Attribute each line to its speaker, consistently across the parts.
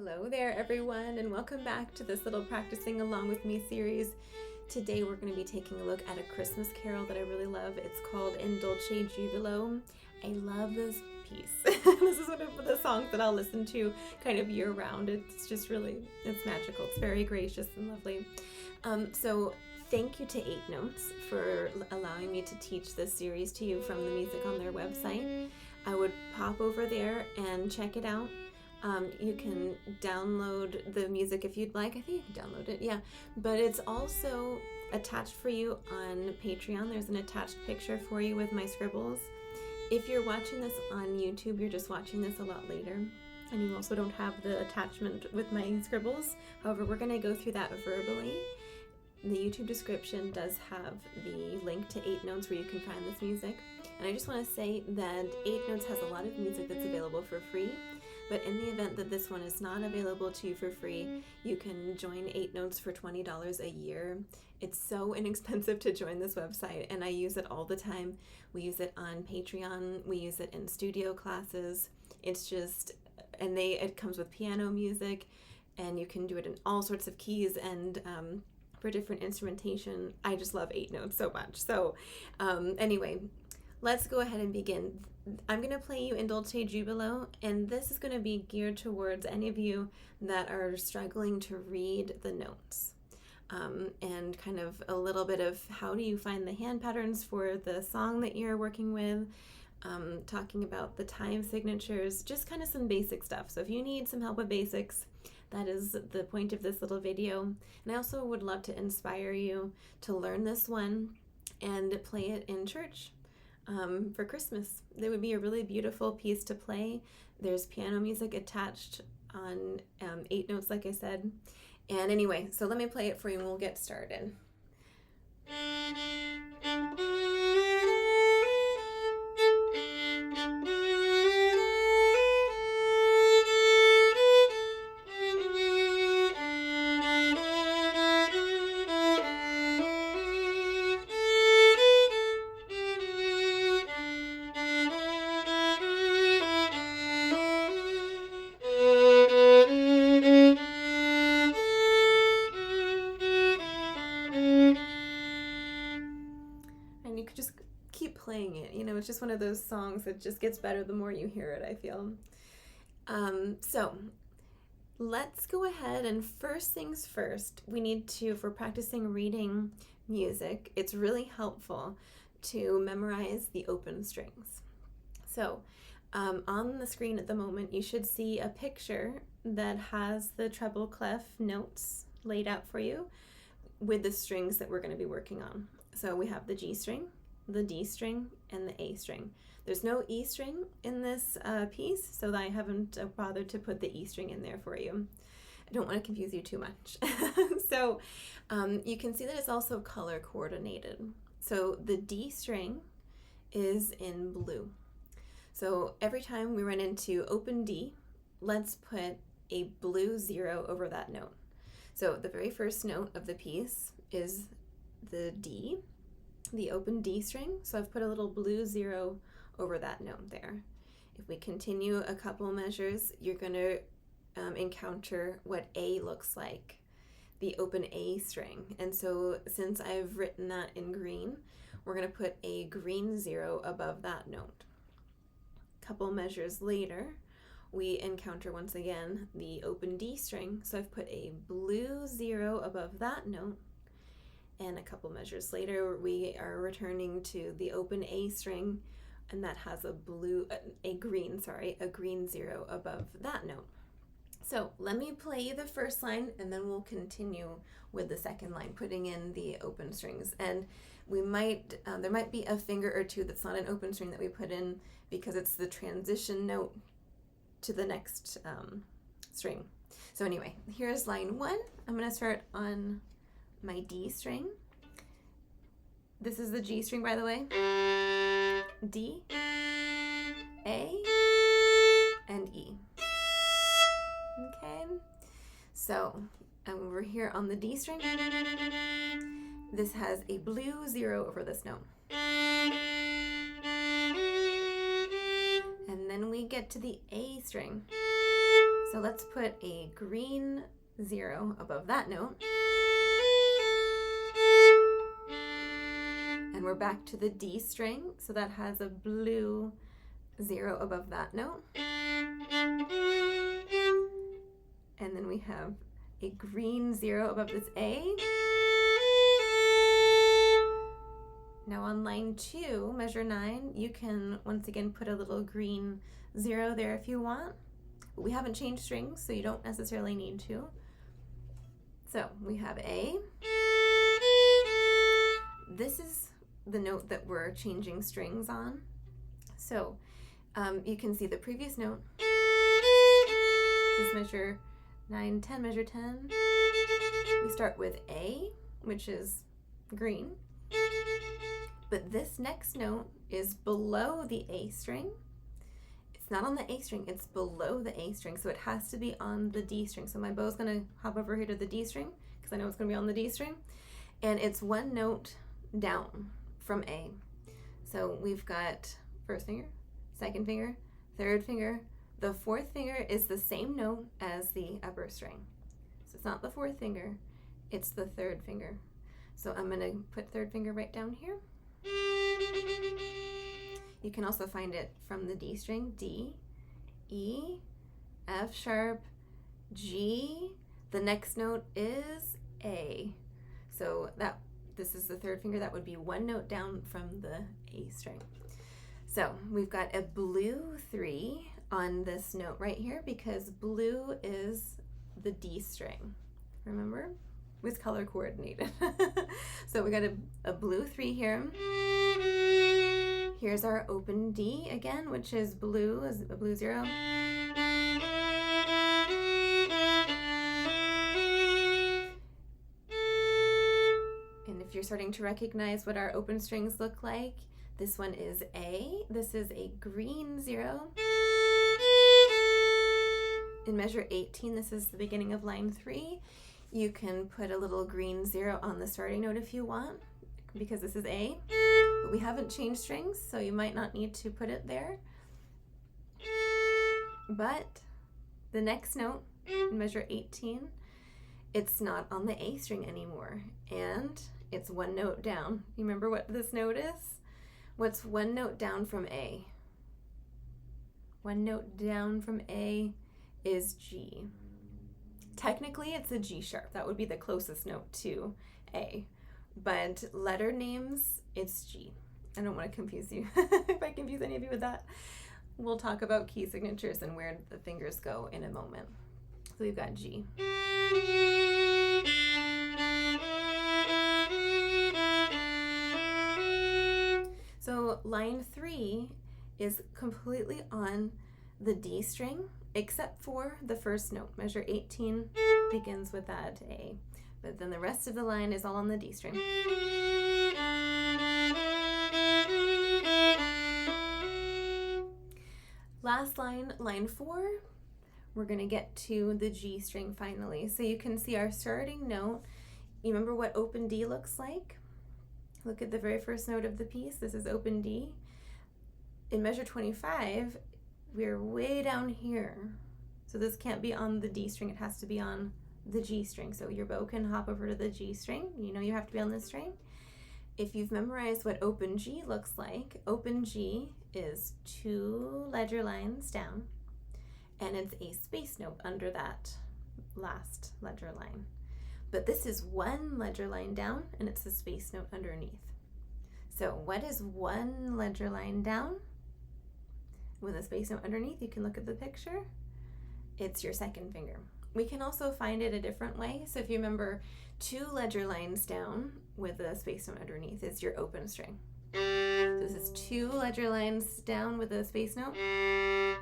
Speaker 1: Hello there everyone, and welcome back to this little Practicing Along With Me series. Today we're going to be taking a look at a Christmas carol that I really love. It's called Dulci Jubilo. I love this piece. This is one of the songs that I'll listen to kind of year round. It's just really, it's magical. It's very gracious and lovely. So thank you to 8 Notes for allowing me to teach this series to you from the music on their website. I would pop over there and check it out. You can download the music if you'd like. I think you can download it, yeah. But it's also attached for you on Patreon. There's an attached picture for you with my scribbles. If you're watching this on YouTube, you're just watching this a lot later. And you also don't have the attachment with my scribbles. However, we're going to go through that verbally. The YouTube description does have the link to 8 Notes where you can find this music. And I just want to say that 8 Notes has a lot of music that's available for free. But in the event that this one is not available to you for free, you can join 8 Notes for $20 a year. It's so inexpensive to join this website, and I use it all the time. We use it on Patreon. We use it in studio classes. It's just, and it comes with piano music, and you can do it in all sorts of keys and for different instrumentation. I just love 8 Notes so much. So anyway, let's go ahead and begin. I'm going to play you Dulci Jubilo, and this is going to be geared towards any of you that are struggling to read the notes. And kind of a little bit of how do you find the hand patterns for the song that you're working with, talking about the time signatures, just kind of some basic stuff. So if you need some help with basics, that is the point of this little video. And I also would love to inspire you to learn this one and play it in church. For Christmas. It would be a really beautiful piece to play. There's piano music attached on 8 Notes, like I said. And anyway, so let me play it for you and we'll get started. Playing it, it's just one of those songs that just gets better the more you hear it, I feel. So let's go ahead, and first things first, we need to, for practicing reading music, it's really helpful to memorize the open strings. So on the screen at the moment, you should see a picture that has the treble clef notes laid out for you with the strings that we're going to be working on. So we have the G string, the D string, and the A string. There's no E string in this piece, so that I haven't bothered to put the E string in there for you. I don't want to confuse you too much. So you can see that it's also color coordinated. So the D string is in blue. So every time we run into open D, let's put a blue 0 over that note. So the very first note of the piece is the D, the open D string, so I've put a little blue 0 over that note there. If we continue a couple measures, you're going to encounter what A looks like, the open A string. And so since I've written that in green, we're going to put a green 0 above that note. A couple measures later, we encounter once again the open D string, so I've put a blue 0 above that note. And a couple measures later, we are returning to the open A string, and that has a green 0 above that note. So let me play you the first line, and then we'll continue with the second line, putting in the open strings. And we might, there might be a finger or two that's not an open string that we put in because it's the transition note to the next string. So anyway, here's line 1. I'm going to start on my D string. This is the G string, by the way. D, A, and E. Okay, so over here on the D string, this has a blue 0 over this note. And then we get to the A string. So let's put a green 0 above that note. And we're back to the D string, so that has a blue 0 above that note. And then we have a green 0 above this A. Now on line 2, measure 9, you can once again put a little green 0 there if you want. But we haven't changed strings, so you don't necessarily need to. So we have A. This is the note that we're changing strings on. So you can see the previous note. This is measure 9, 10, measure 10. We start with A, which is green. But this next note is below the A string. It's not on the A string, it's below the A string, so it has to be on the D string. So my bow's gonna hop over here to the D string, because I know it's gonna be on the D string. And it's one note down from A. So we've got first finger, second finger, third finger. The fourth finger is the same note as the upper string. So it's not the fourth finger, it's the third finger. So I'm gonna put third finger right down here. You can also find it from the D string, D, E, F sharp, G. The next note is A. So this is the third finger, that would be one note down from the A string. So we've got a blue 3 on this note right here because blue is the D string. Remember? It was color coordinated. So we got a blue 3 here. Here's our open D again, which is blue, is a blue 0. And if you're starting to recognize what our open strings look like, this one is A, this is a green 0. In measure 18, this is the beginning of line 3. You can put a little green 0 on the starting note if you want, because this is A, but we haven't changed strings, so you might not need to put it there. But the next note, in measure 18, it's not on the A string anymore, and it's one note down. You remember what this note is? What's one note down from A? One note down from A is G. Technically, it's a G sharp. That would be the closest note to A. But letter names, it's G. I don't want to confuse you. If I confuse any of you with that, we'll talk about key signatures and where the fingers go in a moment. So we've got G. So line 3 is completely on the D string, except for the first note. Measure 18 begins with that A, but then the rest of the line is all on the D string. Last line, line 4, we're going to get to the G string finally. So you can see our starting note. You remember what open D looks like? Look at the very first note of the piece. This is open D. In measure 25, we're way down here. So this can't be on the D string, it has to be on the G string. So your bow can hop over to the G string. You know you have to be on this string. If you've memorized what open G looks like, open G is 2 ledger lines down, and it's a space note under that last ledger line. But this is 1 ledger line down, and it's a space note underneath. So what is 1 ledger line down with a space note underneath? You can look at the picture. It's your second finger. We can also find it a different way. So if you remember, 2 ledger lines down with a space note underneath is your open string. So this is 2 ledger lines down with a space note.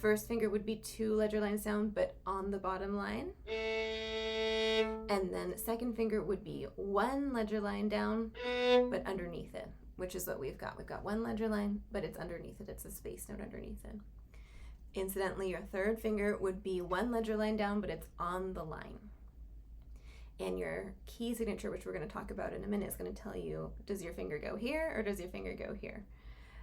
Speaker 1: First finger would be 2 ledger lines down, but on the bottom line. And then second finger would be 1 ledger line down, but underneath it, which is what we've got. We've got 1 ledger line, but it's underneath it. It's a space note underneath it. Incidentally, your third finger would be 1 ledger line down, but it's on the line. And your key signature, which we're going to talk about in a minute, is going to tell you, does your finger go here or does your finger go here?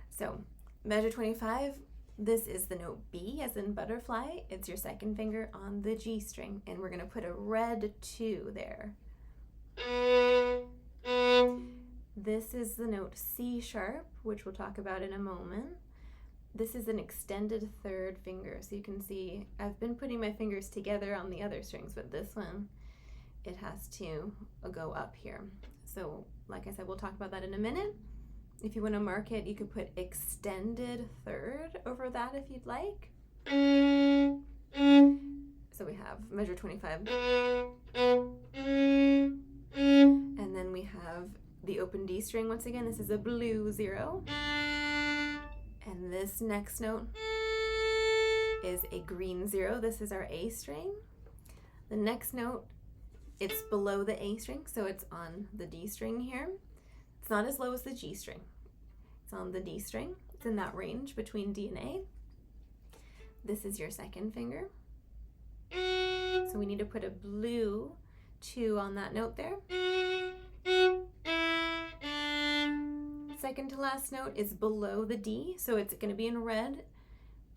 Speaker 1: So measure 25, This is the note B as in butterfly. It's your second finger on the G string, and we're going to put a red 2 there. This is the note C sharp, which we'll talk about in a moment. This is an extended third finger, so you can see I've been putting my fingers together on the other strings, but this one, it has to go up here. So like I said, we'll talk about that in a minute. If you want to mark it, you could put extended third over that if you'd like. So we have measure 25. And then we have the open D string once again. This is a blue 0. And this next note is a green 0. This is our A string. The next note, it's below the A string, so it's on the D string here. It's not as low as the G string. It's on the D string. It's in that range between D and A. This is your second finger. So we need to put a blue 2 on that note there. Second to last note is below the D, so it's going to be in red.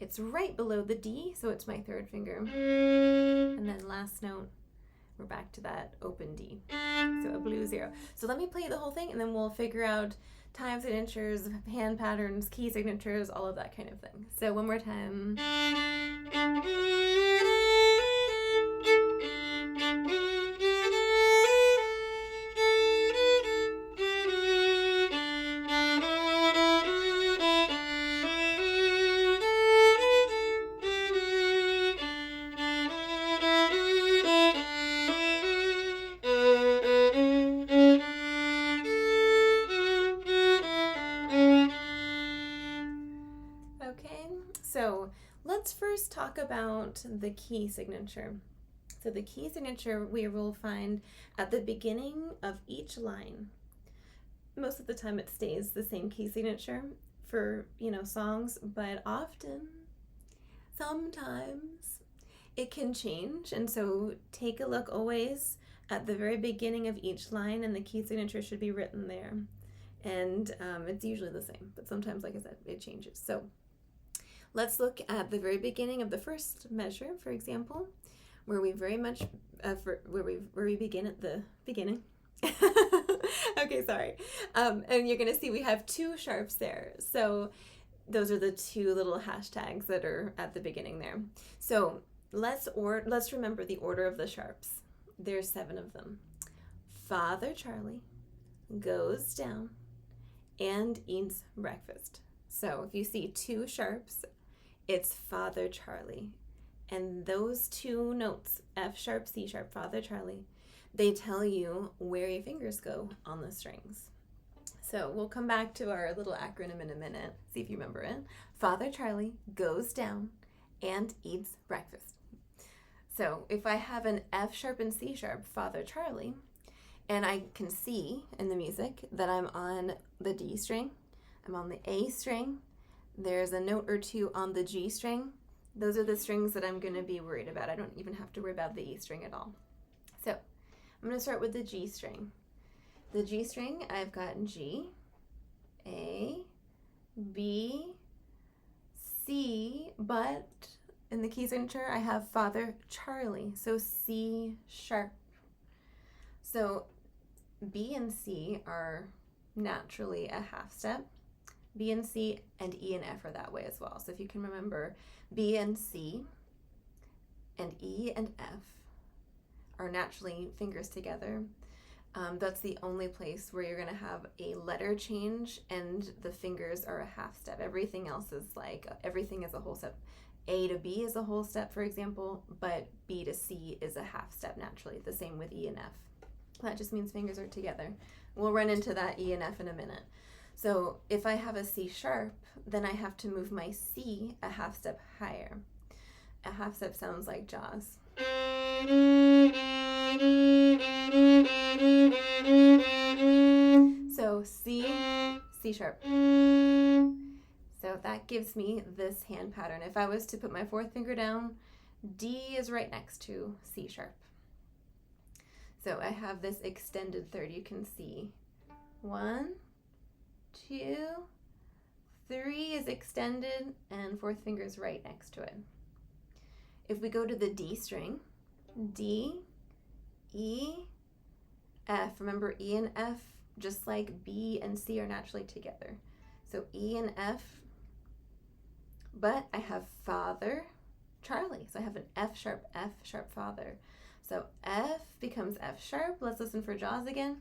Speaker 1: It's right below the D, so it's my third finger. And then last note, we're back to that open D. So a blue 0. So let me play the whole thing, and then we'll figure out time signatures, hand patterns, key signatures, all of that kind of thing. So one more time. So let's first talk about the key signature. So the key signature we will find at the beginning of each line. Most of the time it stays the same key signature for, songs, but sometimes it can change. And so take a look always at the very beginning of each line, and the key signature should be written there. And it's usually the same, but sometimes, like I said, it changes. So let's look at the very beginning of the first measure, for example, where we very much, where we begin at the beginning. Okay, sorry. And you're going to see we have 2 sharps there. So those are the 2 little hashtags that are at the beginning there. So let's remember the order of the sharps. There's 7 of them. Father Charlie goes down and eats breakfast. So if you see 2 sharps, it's Father Charlie. And those 2 notes, F sharp, C sharp, Father Charlie, they tell you where your fingers go on the strings. So we'll come back to our little acronym in a minute, see if you remember it. Father Charlie goes down and eats breakfast. So if I have an F sharp and C sharp, Father Charlie, and I can see in the music that I'm on the D string, I'm on the A string, there's a note or 2 on the G string. Those are the strings that I'm going to be worried about. I don't even have to worry about the E string at all. So I'm going to start with the G string. The G string, I've got G, A, B, C, but in the key signature I have Father Charlie, so C sharp. So B and C are naturally a half step. B and C and E and F are that way as well. So if you can remember, B and C and E and F are naturally fingers together. That's the only place where you're going to have a letter change and the fingers are a half step. Everything else is everything is a whole step. A to B is a whole step, for example, but B to C is a half step naturally. The same with E and F. That just means fingers are together. We'll run into that E and F in a minute. So if I have a C sharp, then I have to move my C a half step higher. A half step sounds like Jaws. So C sharp. So that gives me this hand pattern. If I was to put my 4th finger down, D is right next to C sharp. So I have this extended third. You can see 1, 2, 3 is extended and 4th finger is right next to it. If we go to the D string, D, E, F. Remember, E and F, just like B and C, are naturally together. So E and F, but I have Father, Charlie. So I have an F sharp, Father. So F becomes F sharp. Let's listen for Jaws again.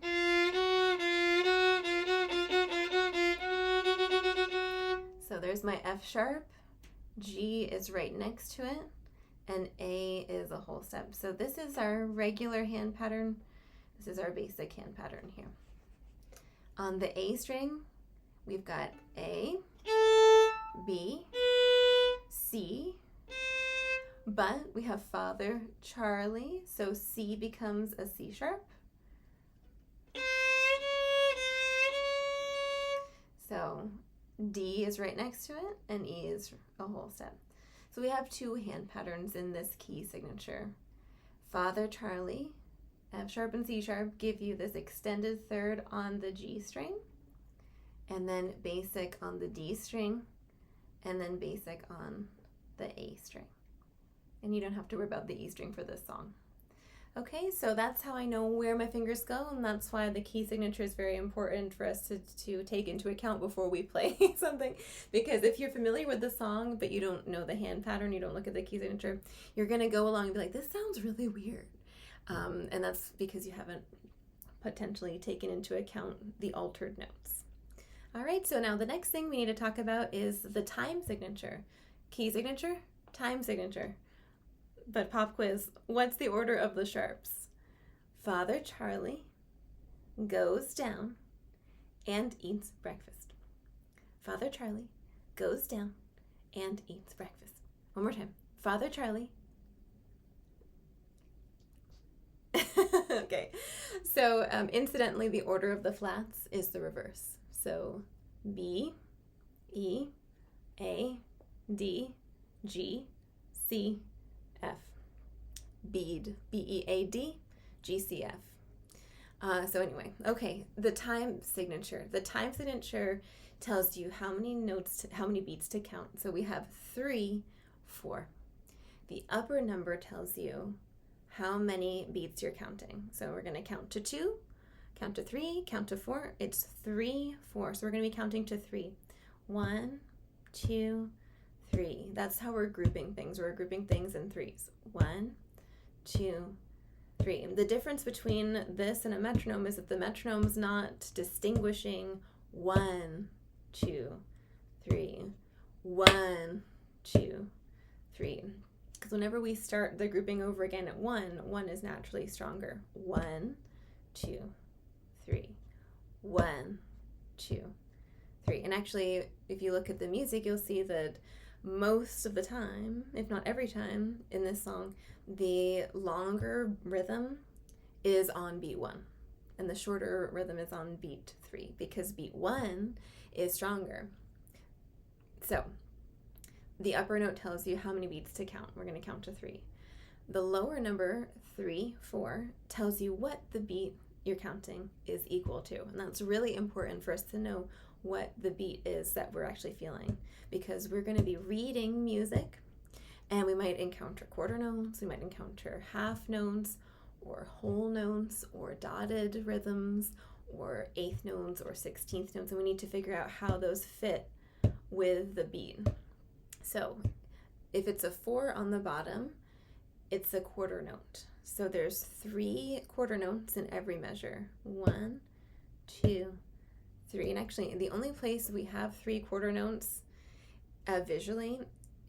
Speaker 1: So there's my F sharp. G is right next to it, and A is a whole step. So this is our regular hand pattern. This is our basic hand pattern here. On the A string, we've got A, B, C, but we have Father, Charlie, so C becomes a C sharp. So D is right next to it, and E is a whole step. So we have 2 hand patterns in this key signature. Father, Charlie, F sharp and C sharp give you this extended third on the G string, and then basic on the D string, and then basic on the A string. And you don't have to worry about the E string for this song. Okay, so that's how I know where my fingers go, and that's why the key signature is very important for us to take into account before we play something. Because if you're familiar with the song, but you don't know the hand pattern, you don't look at the key signature, you're going to go along and be like, this sounds really weird. And that's because you haven't potentially taken into account the altered notes. All right, so now the next thing we need to talk about is the time signature. Key signature, time signature. But pop quiz, what's the order of the sharps? Father Charlie goes down and eats breakfast. Father Charlie goes down and eats breakfast. One more time. Father Charlie. Okay, so incidentally, the order of the flats is the reverse. So B, E, A, D, G, C, F. Bead, B-E-A-D, G, C, F. So anyway, okay, the time signature. The time signature tells you how many notes, how many beats to count. So we have 3, 4. The upper number tells you how many beats you're counting. So we're going to count to 2, count to 3, count to 4. It's 3, 4. So we're going to be counting to 3. 1, 2, 3. That's how we're grouping things. We're grouping things in threes. 1, 2, 3. The difference between this and a metronome is that the metronome's not distinguishing 1, 2, 3, 1, 2, 3. Because whenever we start the grouping over again at 1, 1 is naturally stronger. 1, 2, 3. 1, 2, 3. And actually, if you look at the music, you'll see that most of the time, if not every time in this song, the longer rhythm is on beat 1 and the shorter rhythm is on beat 3 because beat 1 is stronger. So the upper note tells you how many beats to count. We're going to count to 3. The lower number, 3, 4, tells you what the beat you're counting is equal to. And that's really important for us to know what the beat is that we're actually feeling, because we're going to be reading music and we might encounter quarter notes, we might encounter half notes or whole notes or dotted rhythms or eighth notes or 16th notes, and we need to figure out how those fit with the beat. So if it's a 4 on the bottom, it's a quarter note. So there's 3 quarter notes in every measure. 1, 2, 3. And actually, the only place we have 3 quarter notes visually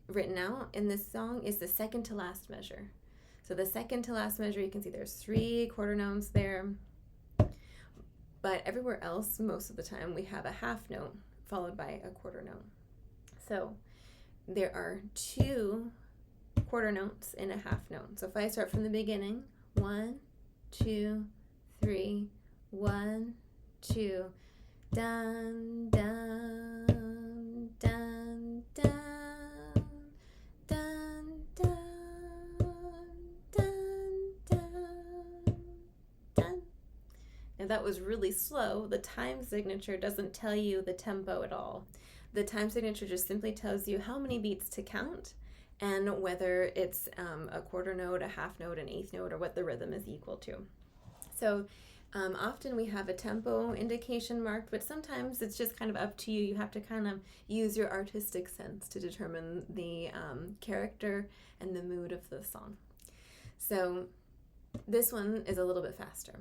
Speaker 1: written out in this song is the second to last measure. So the second to last measure, you can see there's 3 quarter notes there. But everywhere else, most of the time, we have a half note followed by a quarter note. So there are 2 quarter notes in a half note. So if I start from the beginning, 1, 2, 3, 1, 2, dun, dun, dun, dun, dun, dun, dun, dun, dun. Now that was really slow. The time signature doesn't tell you the tempo at all. The time signature just simply tells you how many beats to count and whether it's a quarter note, a half note, an eighth note, or what the rhythm is equal to. So often we have a tempo indication marked, but sometimes it's just kind of up to you. You have to kind of use your artistic sense to determine the character and the mood of the song. So this one is a little bit faster.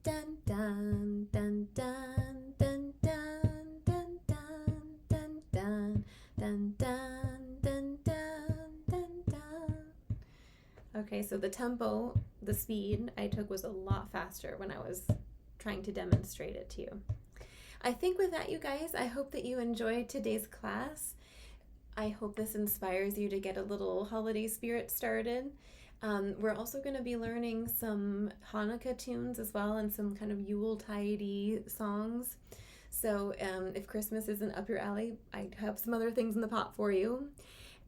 Speaker 1: Dun dun dun dun dun dun dun dun dun dun dun dun dun dun. Okay, so the tempo, the speed I took was a lot faster when I was trying to demonstrate it to you. I think with that, you guys, I hope that you enjoyed today's class. I hope this inspires you to get a little holiday spirit started. We're also going to be learning some Hanukkah tunes as well, and some kind of Yule-tidey songs. So if Christmas isn't up your alley, I have some other things in the pot for you.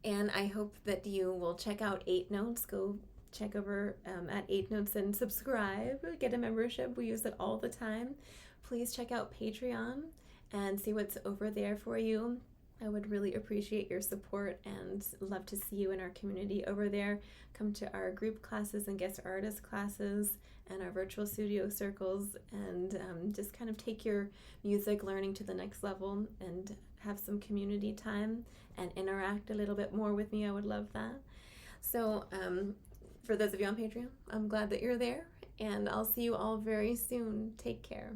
Speaker 1: And I hope that you will check out 8 Notes. Go check over at 8 Notes and subscribe. Get a membership. We use it all the time. Please check out Patreon and see what's over there for you. I would really appreciate your support and love to see you in our community over there. Come to our group classes and guest artist classes and our virtual studio circles, and just kind of take your music learning to the next level and have some community time and interact a little bit more with me. I would love that. So for those of you on Patreon, I'm glad that you're there, and I'll see you all very soon. Take care.